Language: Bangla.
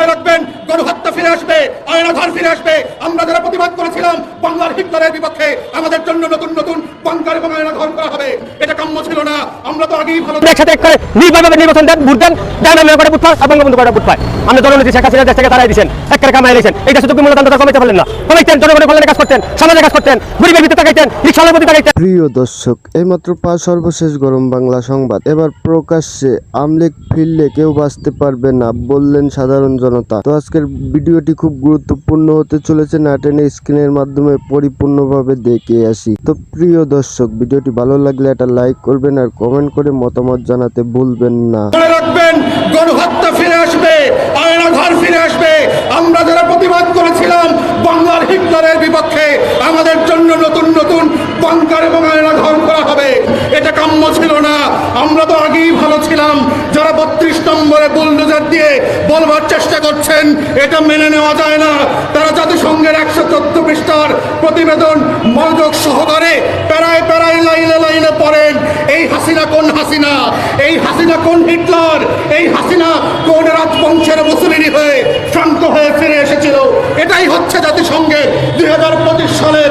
মনে রাখবেন, গণহত্যা ফিরে আসবে, আয়নাঘর ফিরে আসবে। আমরা যারা প্রতিবাদ করেছিলাম বাংলার হিটলারের বিপক্ষে, আমাদের জন্য নতুন নতুন বাংকার এবং আয়নাঘর করা হবে। এটা কাম্য ছিল না। আমরা তো আগেই ভালো একসাথে নির্বাচন দেন, ভোট দেন, করে বুট পায়, বঙ্গবন্ধু করে বুট পায়। আমরা জননীতি শেখ হাসিনা দেশ থেকে তারাই দিয়েছেন, একটা কামাই দিয়েছেন। এই দেশে মূল্যতান্ত্রিক কমাইতে পারলেন না, কমাইতেন, জনগণের কল্যাণে কাজ করতেন, সমাজে কাজ করতেন, গরিবের ভিতরে তাকাইতেন, রিকশার প্রতি তাকাইতেন। প্রিয় দর্শক, এইমাত্র সর্বশেষ গরম বাংলা সংবাদ। এবার প্রকাশ্যে আমলিগ ফিরলে কেউ বাঁচতে পারবে না বললেন সাধারণ জনতা। তো আজকের ভিডিওটি খুব গুরুত্বপূর্ণ হতে চলেছে, না টেনে স্ক্রিনের মাধ্যমে পরিপূর্ণভাবে দেখে আসি। তো প্রিয় দর্শক, ভিডিওটি ভালো লাগলে একটা লাইক করবেন আর কমেন্ট করে মতামত জানাতে ভুলবেন না। মনে রাখবেন, গণহত্যা ফিরে আসবে, আয়নাঘর ফিরে আসবে। আমরা যারা প্রতিবাদ করেছিলাম বাংলার হিটলারের বিপক্ষে, আমাদের জন্য নতুন নতুন বাংকার এবং আয়নাঘর করা হবে। এটা কাম্য ছিল না। আমরা তো আগেই ভালো ছিলাম। যারা 32 নম্বরে বুলডোজার দিয়ে বলবার চেষ্টা করছেন, এটা মেনে নেওয়া যায় না। তারা জাতিসংঘের 114 পৃষ্ঠার প্রতিবেদন মনোযোগ সহকারে প্যারায় প্যারায় লাইনে লাইনে পড়েন। এই হাসিনা কোন হাসিনা? এই হাসিনা কোন হিটলার? এই হাসিনা কোন রাজবংশের মুসলিনী হয়ে শান্ত হয়ে ফিরে এসেছিল? এটাই হচ্ছে জাতিসংঘের 2025 সালের